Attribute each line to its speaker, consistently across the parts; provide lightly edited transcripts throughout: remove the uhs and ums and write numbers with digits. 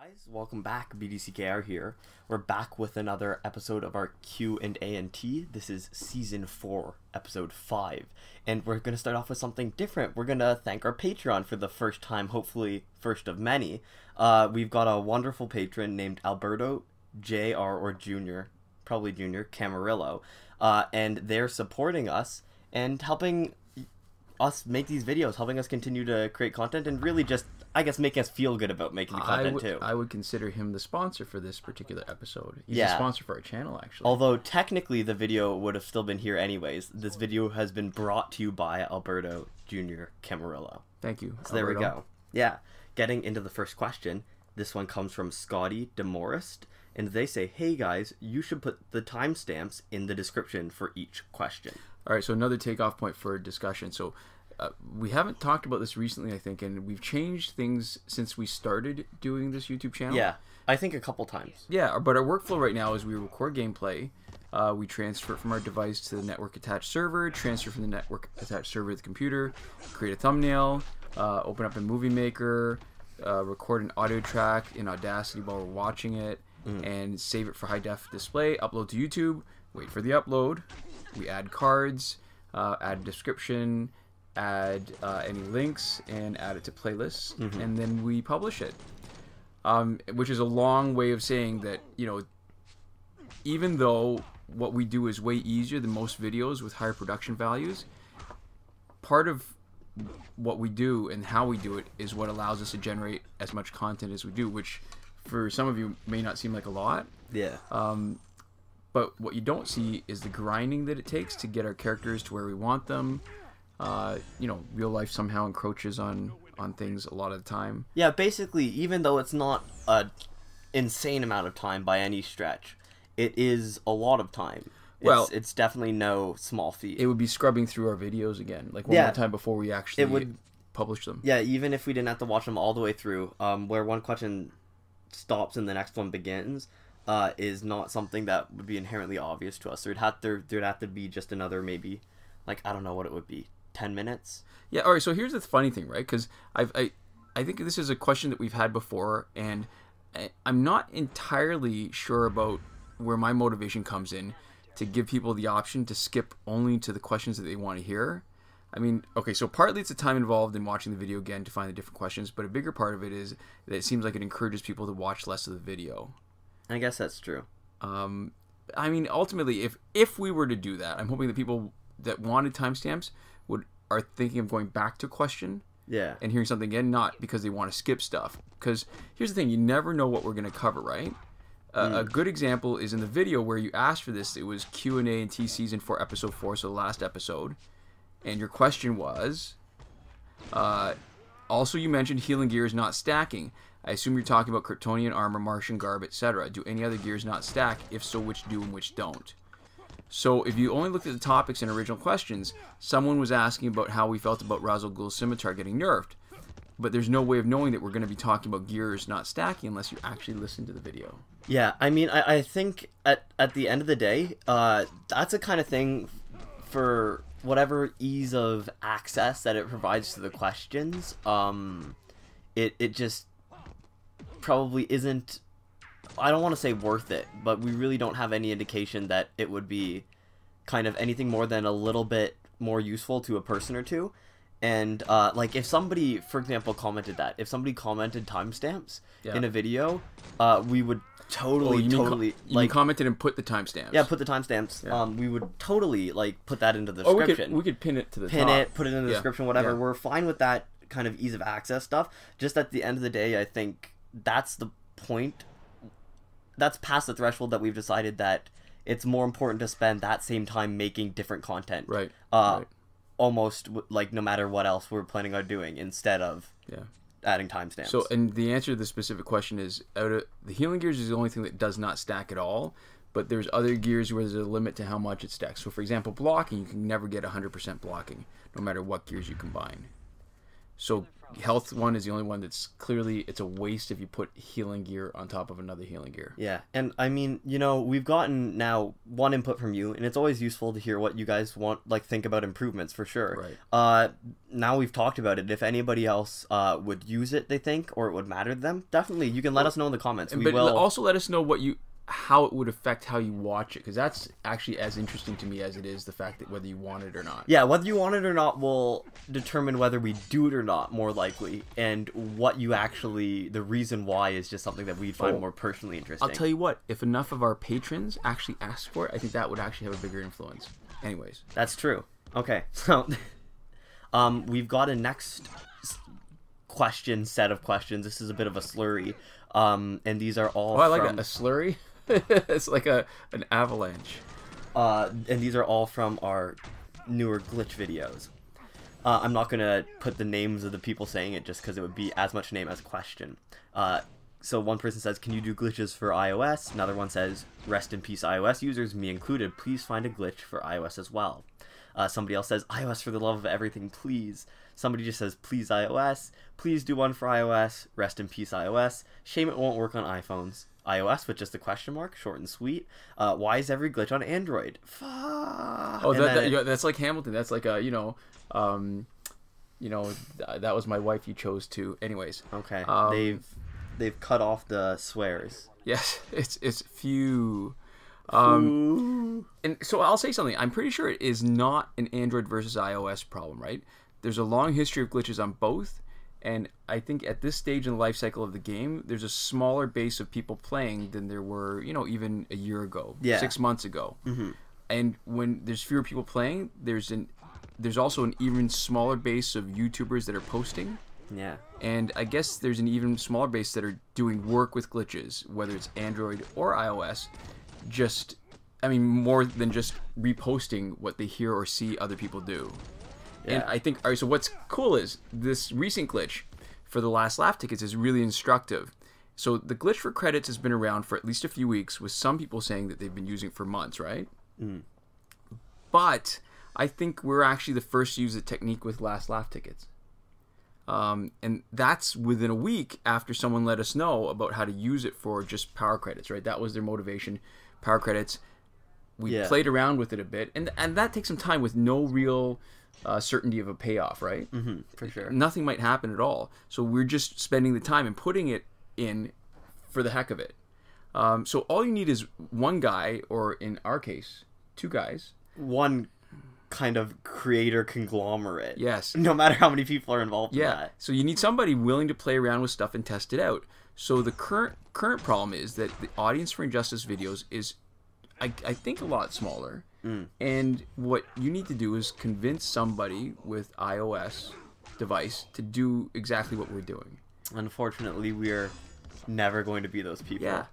Speaker 1: guys, welcome back. BDCKR here. We're back with another episode of our Q&A&T. This is season 4, episode 5, and we're going to start off with something different. We're going to thank our Patreon for the first time, hopefully first of many. We've got a wonderful patron named Alberto Jr. or Junior, probably Junior Camarillo, and they're supporting us and helping us make these videos, helping us continue to create content, and really just, I guess, making us feel good about making the content too.
Speaker 2: I would consider him the sponsor for this particular episode. He's a sponsor for our channel, actually.
Speaker 1: Although technically the video would have still been here anyways. This video has been brought to you by Alberto Jr. Camarillo.
Speaker 2: Thank you.
Speaker 1: So there we go. Yeah. Getting into the first question. This one comes from Scotty Demorest, and they say, "Hey guys, you should put the timestamps in the description for each question."
Speaker 2: All right, so another takeoff point for discussion. So we haven't talked about this recently, I think, and we've changed things since we started doing this YouTube channel.
Speaker 1: Yeah, I think a couple times.
Speaker 2: Yeah, but our workflow right now is we record gameplay, we transfer it from our device to the network-attached server, transfer from the network-attached server to the computer, create a thumbnail, open up a movie maker, record an audio track in Audacity while we're watching it, and save it for high-def display, upload to YouTube, wait for the upload, we add cards, add a description, add any links, and add it to playlists, and then we publish it. Which is a long way of saying that, you know, even though what we do is way easier than most videos with higher production values, part of what we do and how we do it is what allows us to generate as much content as we do, which for some of you may not seem like a lot.
Speaker 1: Yeah.
Speaker 2: But what you don't see is the grinding that it takes to get our characters to where we want them. You know, real life somehow encroaches on things a lot of the time.
Speaker 1: Yeah, basically, even though it's not an insane amount of time by any stretch, it is a lot of time. It's definitely no small feat.
Speaker 2: It would be scrubbing through our videos again, like one more time before we actually publish them.
Speaker 1: Yeah, even if we didn't have to watch them all the way through, where one question stops and the next one begins, is not something that would be inherently obvious to us. There'd have to be just another, maybe, like, I don't know what it would be, 10 minutes?
Speaker 2: Yeah, all right, so here's the funny thing, right? Because I think this is a question that we've had before, and I'm not entirely sure about where my motivation comes in to give people the option to skip only to the questions that they want to hear. I mean, okay, so partly it's the time involved in watching the video again to find the different questions, but a bigger part of it is that it seems like it encourages people to watch less of the video.
Speaker 1: I guess that's true.
Speaker 2: I mean, ultimately, if we were to do that, I'm hoping that people that wanted timestamps are thinking of going back to a question, and hearing something again, not because they want to skip stuff. Because here's the thing: you never know what we're going to cover, right? A good example is in the video where you asked for this. It was Q&A&T season 4, episode 4, so the last episode, and your question was, also you mentioned healing gears not stacking. I assume you're talking about Kryptonian armor, Martian garb, etc. Do any other gears not stack? If so, which do and which don't? So if you only looked at the topics and original questions, someone was asking about how we felt about Ra's al Ghul's scimitar getting nerfed. But there's no way of knowing that we're going to be talking about gears not stacking unless you actually listen to the video.
Speaker 1: Yeah, I mean, I think at the end of the day, that's a kind of thing for whatever ease of access that it provides to the questions. It just probably isn't, I don't want to say worth it, but we really don't have any indication that it would be kind of anything more than a little bit more useful to a person or two. And like if somebody, for example, commented timestamps in a video, we would totally
Speaker 2: commented and put the timestamps.
Speaker 1: Yeah, put the timestamps. Yeah. We would totally like put that into the description.
Speaker 2: We could pin it to the top.
Speaker 1: Put it in the description, whatever. Yeah. We're fine with that kind of ease of access stuff. Just at the end of the day, I think that's the point. That's past the threshold that we've decided that it's more important to spend that same time making different content.
Speaker 2: Right.
Speaker 1: Almost like no matter what else we're planning on doing, instead of adding timestamps.
Speaker 2: So, and the answer to the specific question is, out of the healing gears is the only thing that does not stack at all, but there's other gears where there's a limit to how much it stacks. So for example, blocking, you can never get 100% blocking, no matter what gears you combine. So health one is the only one that's clearly it's a waste if you put healing gear on top of another healing gear.
Speaker 1: Yeah, and I mean, you know, we've gotten now one input from you, and it's always useful to hear what you guys want, like, think about improvements for sure.
Speaker 2: Right.
Speaker 1: Now we've talked about it. If anybody else would use it, they think, or it would matter to them, definitely you can let us know in the comments.
Speaker 2: But also let us know how it would affect how you watch it, because that's actually as interesting to me as it is the fact that whether you want it or not.
Speaker 1: Yeah, whether you want it or not will determine whether we do it or not, more likely, and what you actually, the reason why is just something that we'd find more personally interesting.
Speaker 2: I'll tell you what, if enough of our patrons actually ask for it, I think that would actually have a bigger influence. Anyways.
Speaker 1: That's true. Okay, so we've got a next set of questions. This is a bit of a slurry, and these are all
Speaker 2: I like a slurry. It's like an avalanche.
Speaker 1: And these are all from our newer glitch videos. I'm not going to put the names of the people saying it just because it would be as much name as question. So one person says, can you do glitches for iOS? Another one says, rest in peace iOS users, me included. Please find a glitch for iOS as well. Somebody else says, iOS for the love of everything, please. Somebody just says, please iOS. Please do one for iOS. Rest in peace iOS. Shame it won't work on iPhones. iOS with just a question mark, short and sweet. Why is every glitch on Android? Fuck.
Speaker 2: Oh, that's like Hamilton. That's like a that was my wife you chose to. Anyways.
Speaker 1: Okay. They've cut off the swears.
Speaker 2: Yes, it's few. And so I'll say something. I'm pretty sure it is not an Android versus iOS problem, right? There's a long history of glitches on both. And I think at this stage in the life cycle of the game, there's a smaller base of people playing than there were, even a year ago, 6 months ago. Mm-hmm. And when there's fewer people playing, there's also an even smaller base of YouTubers that are posting.
Speaker 1: Yeah.
Speaker 2: And I guess there's an even smaller base that are doing work with glitches, whether it's Android or iOS. More than just reposting what they hear or see other people do. Yeah. And I think, all right, so what's cool is this recent glitch for the last laugh tickets is really instructive. So the glitch for credits has been around for at least a few weeks, with some people saying that they've been using it for months, right? Mm. But I think we're actually the first to use the technique with last laugh tickets. And that's within a week after someone let us know about how to use it for just power credits, right? That was their motivation, power credits. We played around with it a bit, and that takes some time with no real certainty of a payoff, right?
Speaker 1: Mm-hmm, for sure.
Speaker 2: Nothing might happen at all. So we're just spending the time and putting it in for the heck of it. So all you need is one guy, or in our case, two guys.
Speaker 1: One kind of creator conglomerate.
Speaker 2: Yes.
Speaker 1: No matter how many people are involved in that.
Speaker 2: So you need somebody willing to play around with stuff and test it out. So the current problem is that the audience for Injustice videos is, I think, a lot smaller. Mm. And what you need to do is convince somebody with iOS device to do exactly what we're doing. Unfortunately,
Speaker 1: we're never going to be those people.
Speaker 2: Yeah.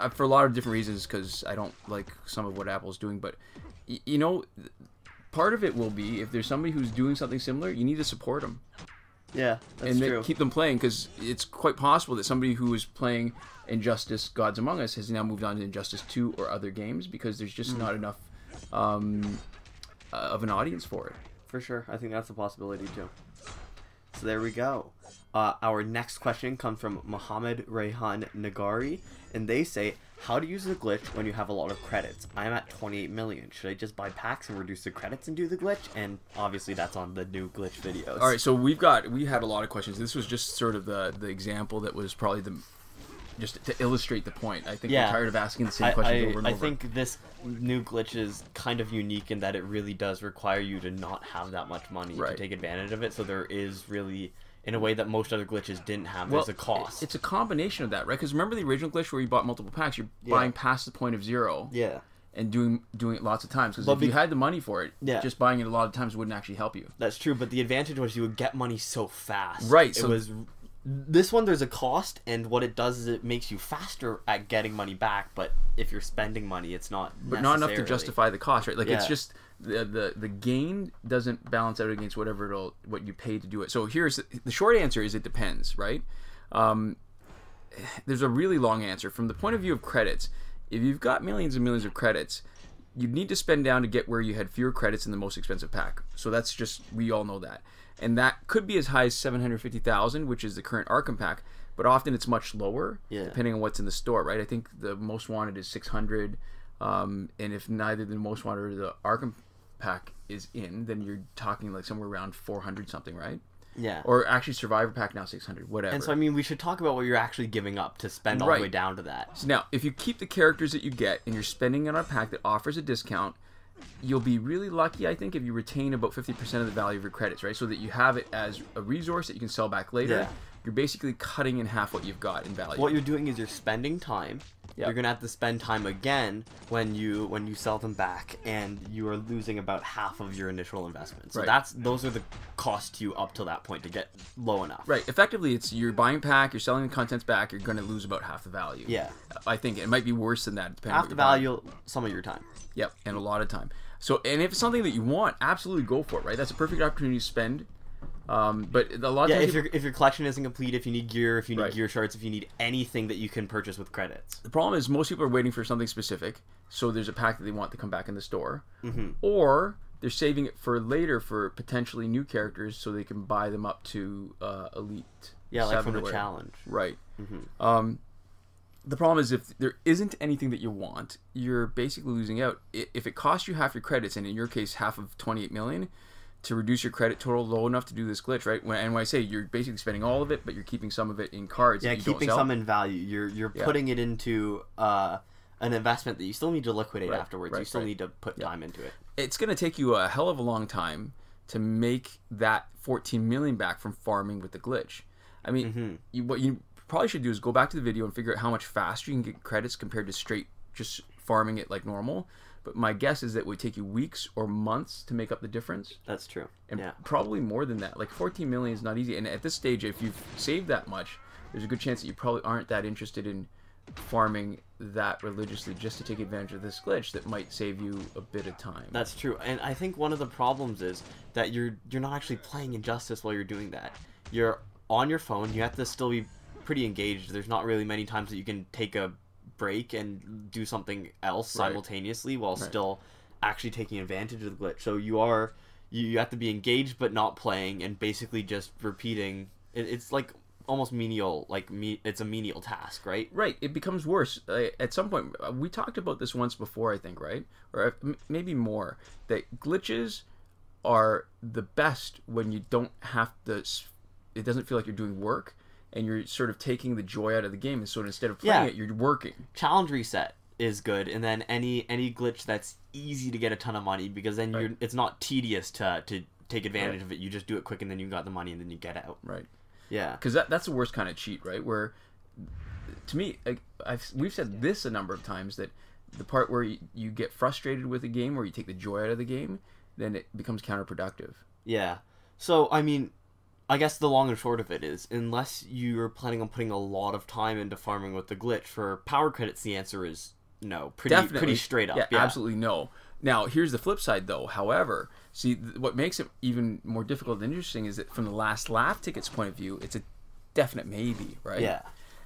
Speaker 2: For a lot of different reasons, because I don't like some of what Apple's doing. But, part of it will be, if there's somebody who's doing something similar, you need to support them.
Speaker 1: Yeah, that's true.
Speaker 2: And keep them playing, because it's quite possible that somebody who is playing Injustice Gods Among Us has now moved on to Injustice 2 or other games, because there's just not enough of an audience for it.
Speaker 1: For sure. I think that's a possibility too. So there we go. Our next question comes from Mohammed, Rehan, Nagauri, and they say, how to use the glitch when you have a lot of credits? I'm at 28 million. Should I just buy packs and reduce the credits and do the glitch? And obviously that's on the new glitch videos.
Speaker 2: All right, so we had a lot of questions. This was just sort of the example that was probably just to illustrate the point. I think we're tired of asking the same questions over and over.
Speaker 1: I think this new glitch is kind of unique in that it really does require you to not have that much money to take advantage of it. So there is really, in a way that most other glitches didn't have, there's a cost.
Speaker 2: It's a combination of that, right? Because remember the original glitch where you bought multiple packs, you're buying past the point of zero.
Speaker 1: Yeah.
Speaker 2: And doing it lots of times. Because if you had the money for it, just buying it a lot of times wouldn't actually help you.
Speaker 1: That's true, but the advantage was you would get money so fast.
Speaker 2: Right.
Speaker 1: This one, there's a cost, and what it does is it makes you faster at getting money back, but if you're spending money, it's not
Speaker 2: not enough to justify the cost, right? Like, it's just the gain doesn't balance out against what you pay to do it. So here's the short answer is it depends, right? There's a really long answer. From the point of view of credits, if you've got millions and millions of credits, you'd need to spend down to get where you had fewer credits in the most expensive pack. So that's just, we all know that. and that could be as high as 750,000, which is the current Arkham pack. But often it's much lower, depending on what's in the store, right? I think the most wanted is 600, and if neither the most wanted or the Arkham pack is in, then you're talking like somewhere around 400 something, right?
Speaker 1: Yeah.
Speaker 2: Or actually Survivor pack now 600, whatever.
Speaker 1: And so I mean, we should talk about what you're actually giving up to spend all the way down to that.
Speaker 2: So now, if you keep the characters that you get and you're spending on a pack that offers a discount, you'll be really lucky, I think, if you retain about 50% of the value of your credits, right? So that you have it as a resource that you can sell back later.
Speaker 1: Yeah.
Speaker 2: You're basically cutting in half what you've got in value.
Speaker 1: What you're doing is you're spending time. Yep. You're gonna have to spend time again when you sell them back, and you are losing about half of your initial investment. So those are the costs to you up till that point to get low enough.
Speaker 2: Right. Effectively, it's you're buying pack, you're selling the contents back, you're gonna lose about half the value.
Speaker 1: Yeah.
Speaker 2: I think it might be worse than that.
Speaker 1: Half the value, some of your time.
Speaker 2: Yep, and a lot of time. So, and if it's something that you want, absolutely go for it. Right. That's a perfect opportunity to spend. But a lot of times
Speaker 1: if your collection isn't complete, if you need gear, if you need gear shards, if you need anything that you can purchase with credits.
Speaker 2: The problem is most people are waiting for something specific, so there's a pack that they want to come back in the store, or they're saving it for later for potentially new characters so they can buy them up to Elite.
Speaker 1: Yeah, like from the challenge.
Speaker 2: Right. The problem is if there isn't anything that you want, you're basically losing out. If it costs you half your credits, and in your case half of 28 million, to reduce your credit total low enough to do this glitch, right? And when I say you're basically spending all of it, but you're keeping some of it in cards.
Speaker 1: Yeah, keeping some in value. You're putting it into an investment that you still need to liquidate afterwards. You still need to put time into it.
Speaker 2: It's going to take you a hell of a long time to make that 14 million back from farming with the glitch. I mean, what you probably should do is go back to the video and figure out how much faster you can get credits compared to straight just farming it like normal. But my guess is that it would take you weeks or months to make up the difference.
Speaker 1: That's true.
Speaker 2: And probably more than that. Like 14 million is not easy. And at this stage, if you've saved that much, there's a good chance that you probably aren't that interested in farming that religiously just to take advantage of this glitch that might save you a bit of time.
Speaker 1: That's true. And I think one of the problems is that you're not actually playing Injustice while you're doing that. You're on your phone. You have to still be pretty engaged. There's not really many times that you can take a break and do something else simultaneously while still actually taking advantage of the glitch. So you have to be engaged but not playing, and basically just repeating. It's like almost menial, it's a menial task, right?
Speaker 2: Right. It becomes worse. At some point, we talked about this once before, I think, right? Or maybe more. That glitches are the best when you don't have to. It doesn't feel like you're doing work, and you're sort of taking the joy out of the game, and so instead of playing it, you're working.
Speaker 1: Challenge reset is good, and then any glitch that's easy to get a ton of money, because then it's not tedious to take advantage of it. You just do it quick, and then you got the money, and then you get out.
Speaker 2: Right.
Speaker 1: Yeah.
Speaker 2: Because that's the worst kind of cheat, right? Where, to me, we've said this a number of times, that the part where you get frustrated with a game, where you take the joy out of the game, then it becomes counterproductive.
Speaker 1: Yeah. So, I mean, I guess the long and short of it is, unless you're planning on putting a lot of time into farming with the glitch, for power credits, the answer is no. Pretty straight up.
Speaker 2: Yeah, absolutely no. Now, here's the flip side, though. However, see, what makes it even more difficult and interesting is that from the last laugh tickets point of view, it's a definite maybe, right?
Speaker 1: Yeah.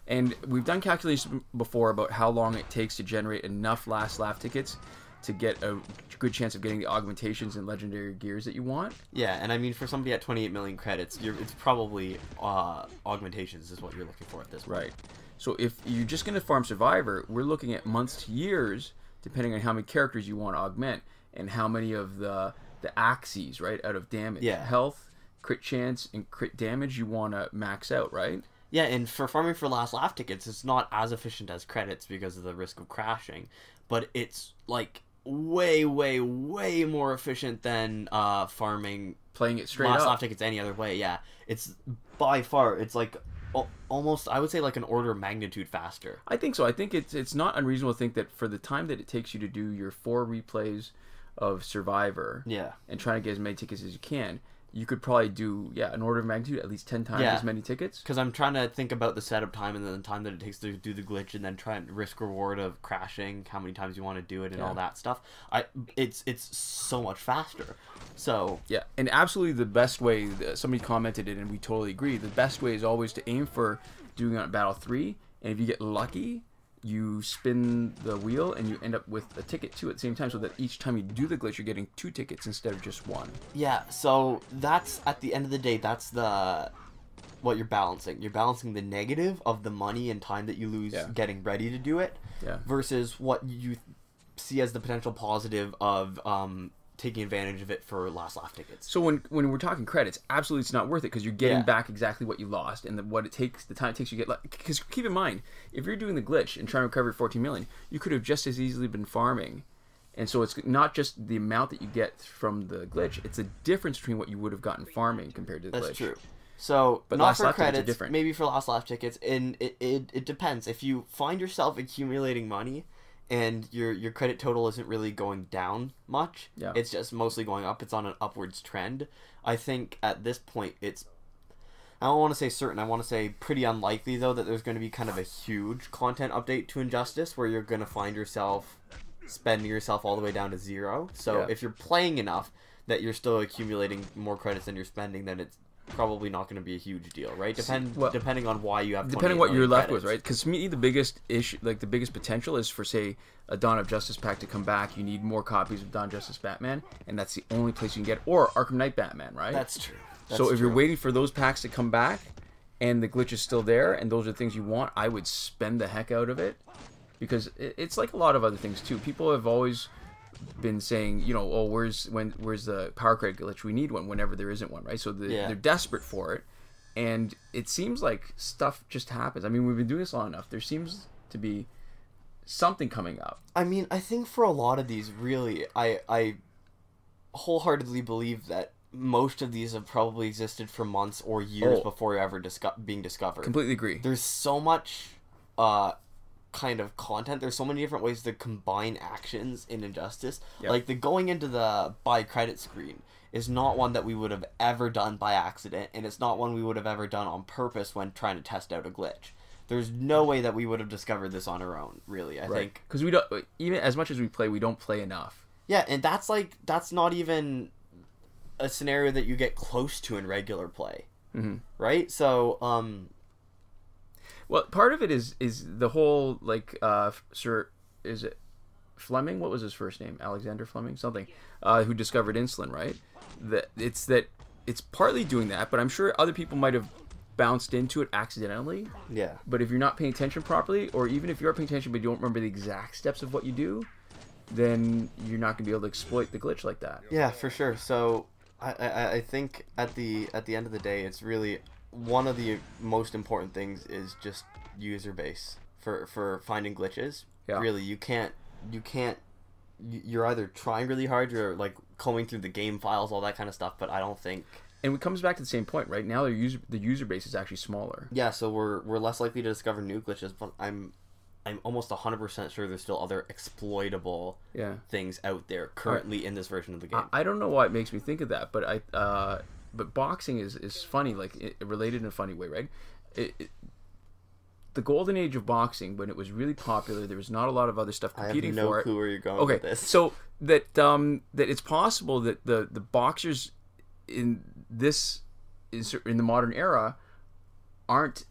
Speaker 2: And we've done calculations before about how long it takes to generate enough last laugh tickets to get a good chance of getting the augmentations and legendary gears that you want.
Speaker 1: Yeah, and I mean, for somebody at 28 million credits, it's probably augmentations is what you're looking for at this point.
Speaker 2: Right. So if you're just going to farm Survivor, we're looking at months to years, depending on how many characters you want to augment and how many of the axes, right, out of damage.
Speaker 1: Yeah.
Speaker 2: Health, crit chance, and crit damage you want to max out, right?
Speaker 1: Yeah, and for farming for last laugh tickets, it's not as efficient as credits because of the risk of crashing, but it's like way more efficient than farming
Speaker 2: playing it straight
Speaker 1: last
Speaker 2: up
Speaker 1: laugh tickets any other way. Yeah, it's by far, it's like almost, I would say, like an order of magnitude faster.
Speaker 2: I think so. I think it's not unreasonable to think that for the time that it takes you to do your 4 replays of Survivor, and try to get as many tickets as you can, you could probably do an order of magnitude at least 10 times as many tickets.
Speaker 1: Because I'm trying to think about the setup time and then the time that it takes to do the glitch, and then try and risk reward of crashing, how many times you want to do it, and all that stuff. It's so much faster. So
Speaker 2: yeah, and absolutely the best way, somebody commented it and we totally agree, the best way is always to aim for doing it on Battle 3, and if you get lucky, you spin the wheel and you end up with a ticket too at the same time, so that each time you do the glitch, you're getting 2 tickets instead of just 1.
Speaker 1: Yeah, so that's, at the end of the day, that's what you're balancing. You're balancing the negative of the money and time that you lose getting ready to do it versus what you see as the potential positive of taking advantage of it for last laugh tickets.
Speaker 2: So when we're talking credits, absolutely it's not worth it, because you're getting back exactly what you lost, and the time it takes you get. Because keep in mind, if you're doing the glitch and trying to recover 14 million, you could have just as easily been farming, and so it's not just the amount that you get from the glitch; it's the difference between what you would have gotten farming compared to the glitch.
Speaker 1: That's true. So, but not for credits, maybe for last laugh tickets, and it depends. If you find yourself accumulating money, and your credit total isn't really going down much, it's just mostly going up, it's on an upwards trend, I think at this point it's, I don't want to say certain, I want to say pretty unlikely though that there's going to be kind of a huge content update to Injustice where you're going to find yourself spending yourself all the way down to 0. So if you're playing enough that you're still accumulating more credits than you're spending, then it's probably not going to be a huge deal, right? Depending on why you have,
Speaker 2: depending what you're left with, right? Because to me, the biggest issue, like the biggest potential, is for, say, a Dawn of Justice pack to come back. You need more copies of Dawn of Justice Batman, and that's the only place you can get, or Arkham Knight Batman, right?
Speaker 1: That's true.
Speaker 2: So if you're waiting for those packs to come back, and the glitch is still there, and those are the things you want, I would spend the heck out of it, because it's like a lot of other things too. People have always been saying, you know, oh, where's the power credit glitch? We need one whenever there isn't one, right? So they're desperate for it, and it seems like stuff just happens. I mean, we've been doing this long enough. There seems to be something coming up.
Speaker 1: I mean, I think for a lot of these, really, I wholeheartedly believe that most of these have probably existed for months or years before ever being discovered.
Speaker 2: Completely agree.
Speaker 1: There's so much kind of content. There's so many different ways to combine actions in Injustice. Like the going into the buy credit screen is not one that we would have ever done by accident, and it's not one we would have ever done on purpose when trying to test out a glitch. There's no way that we would have discovered this on our own, really, I think.
Speaker 2: Because we don't, even as much as we don't play enough.
Speaker 1: Yeah, and that's not even a scenario that you get close to in regular play. Right? So,
Speaker 2: well, part of it is the whole, like, Sir, is it Fleming? What was his first name? Alexander Fleming? Something. Who discovered insulin, right? That it's partly doing that, but I'm sure other people might have bounced into it accidentally.
Speaker 1: Yeah.
Speaker 2: But if you're not paying attention properly, or even if you are paying attention but you don't remember the exact steps of what you do, then you're not going to be able to exploit the glitch like that.
Speaker 1: Yeah, for sure. So I think at the end of the day, it's really one of the most important things is just user base for finding glitches.
Speaker 2: Yeah.
Speaker 1: Really, you're either trying really hard, you're like combing through the game files, all that kind of stuff, but I don't think.
Speaker 2: And it comes back to the same point, right? Now the user base is actually smaller.
Speaker 1: Yeah, so we're less likely to discover new glitches, but I'm almost 100% sure there's still other exploitable things out there currently in this version of the game.
Speaker 2: I don't know why it makes me think of that, but but boxing is funny, like related in a funny way, right? The golden age of boxing, when it was really popular, there was not a lot of other stuff competing for it.
Speaker 1: I have no clue where you're going with this.
Speaker 2: So that it's possible that the boxers in the modern era aren't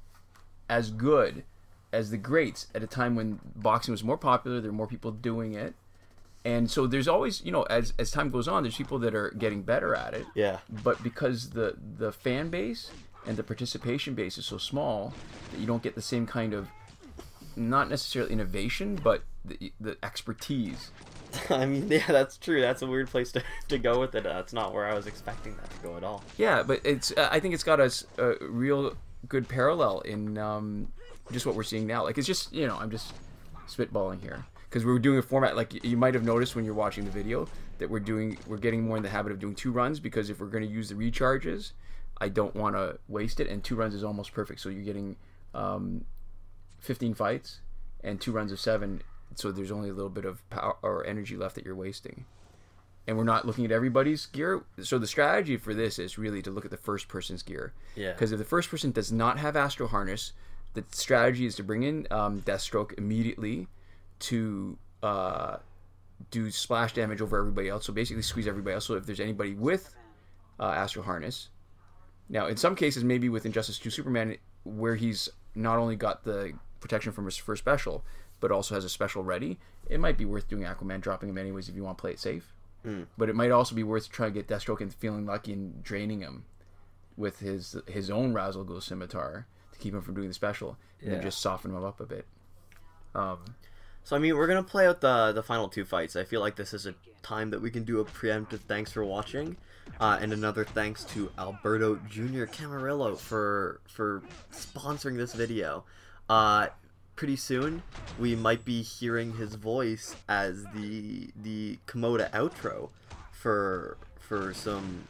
Speaker 2: as good as the greats at a time when boxing was more popular. There were more people doing it, and so there's always, you know, as time goes on, there's people that are getting better at it.
Speaker 1: Yeah. But
Speaker 2: because the fan base and the participation base is so small that you don't get the same kind of, not necessarily innovation, but the expertise.
Speaker 1: I mean, yeah, that's true. That's a weird place to go with it. That's not where I was expecting that to go at all.
Speaker 2: Yeah, but it's I think it's got a real good parallel in just what we're seeing now. Like, it's just, you know, I'm just spitballing here because we're doing a format, like you might have noticed when you're watching the video, that we're getting more in the habit of doing 2 runs, because if we're going to use the recharges, I don't want to waste it, and 2 runs is almost perfect. So you're getting 15 fights and 2 runs of 7. So there's only a little bit of power or energy left that you're wasting. And we're not looking at everybody's gear. So the strategy for this is really to look at the first person's gear.
Speaker 1: Yeah.
Speaker 2: Because if the first person does not have Astro Harness, the strategy is to bring in Deathstroke immediately to do splash damage over everybody else. So basically squeeze everybody else. So if there's anybody with Astro Harness. Now, in some cases, maybe with Injustice 2 Superman, where he's not only got the protection from his first special, but also has a special ready, it might be worth doing Aquaman, dropping him anyways if you want to play it safe. But it might also be worth trying to get Deathstroke and feeling lucky and draining him with his own Razzle Ghul Scimitar to keep him from doing the special, and then just soften him up a bit.
Speaker 1: So I mean, we're gonna play out the final 2 fights. I feel like this is a time that we can do a preemptive thanks for watching, and another thanks to Alberto Jr. Camarillo for sponsoring this video. Pretty soon we might be hearing his voice as the Komoda outro for some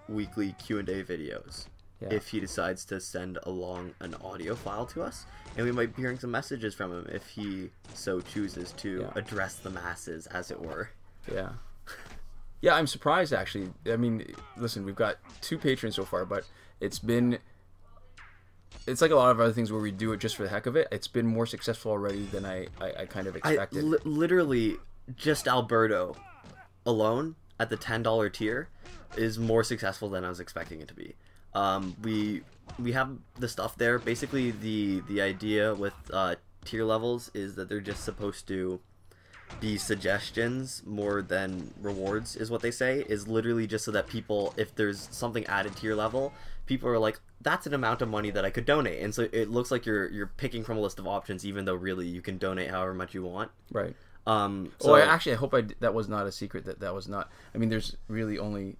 Speaker 1: weekly Q&A videos. If he decides to send along an audio file to us, and we might be hearing some messages from him if he so chooses to address the masses, as it were.
Speaker 2: Yeah, I'm surprised actually. I mean, listen, we've got 2 patrons so far, but it's like a lot of other things where we do it just for the heck of it. It's been more successful already than I kind of expected.
Speaker 1: Literally, just Alberto alone at the $10 tier is more successful than I was expecting it to be. We have the stuff there. Basically, the idea with tier levels is that they're just supposed to be suggestions more than rewards, is what they say. Is literally just so that people, if there's something added to your level, people are like, that's an amount of money that I could donate, and so it looks like you're picking from a list of options, even though really you can donate however much you want.
Speaker 2: Right.
Speaker 1: So
Speaker 2: I hope that was not a secret. That was not. I mean, there's really only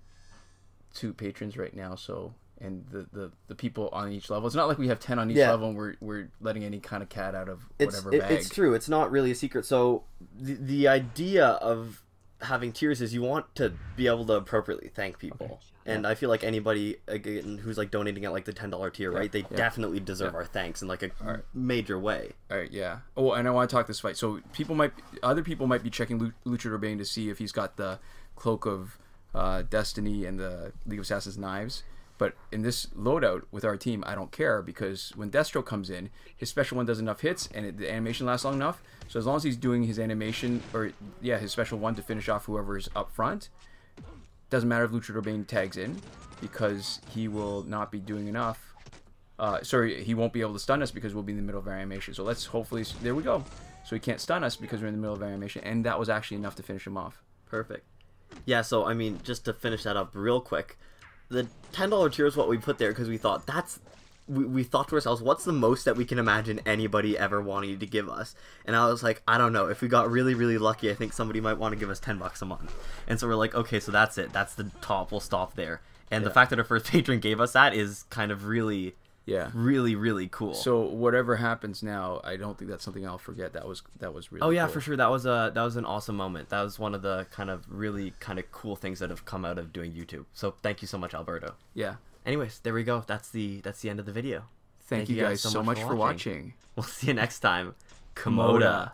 Speaker 2: 2 patrons right now, so. And the people on each level. It's not like we have 10 on each level and we're letting any kind of cat out of whatever bag.
Speaker 1: It's true. It's not really a secret. So the idea of having tiers is you want to be able to appropriately thank people. And I feel like anybody, again, who's like donating at like the $10 tier, right? They definitely deserve our thanks in like a major way.
Speaker 2: All right, yeah. Oh, and I want to talk this fight. So other people might be checking Luchador Bane to see if he's got the Cloak of Destiny and the League of Assassins Knives. But in this loadout with our team, I don't care, because when Deathstroke comes in, his special one does enough hits and the animation lasts long enough. So as long as he's doing his animation, or his special one to finish off whoever's up front, doesn't matter if Luchador Bane tags in, because he will not be doing enough. He won't be able to stun us because we'll be in the middle of our animation. So let's hopefully, there we go. So he can't stun us because we're in the middle of our animation, and that was actually enough to finish him off.
Speaker 1: Perfect. Yeah, so I mean, just to finish that up real quick, the $10 tier is what we put there because we thought we thought to ourselves, what's the most that we can imagine anybody ever wanting to give us? And I was like, I don't know. If we got really, really lucky, I think somebody might want to give us $10 a month. And so we're like, okay, so that's it. That's the top. We'll stop there. And the fact that our first patron gave us that is kind of really, really, really cool.
Speaker 2: So whatever happens now, I don't think that's something I'll forget. That was really
Speaker 1: Oh yeah,
Speaker 2: cool.
Speaker 1: for sure. That was an awesome moment. That was one of the kind of really kind of cool things that have come out of doing YouTube. So thank you so much, Alberto.
Speaker 2: Yeah.
Speaker 1: Anyways, there we go. That's the end of the video.
Speaker 2: Thank you guys so much for watching.
Speaker 1: We'll see you next time. Komoda.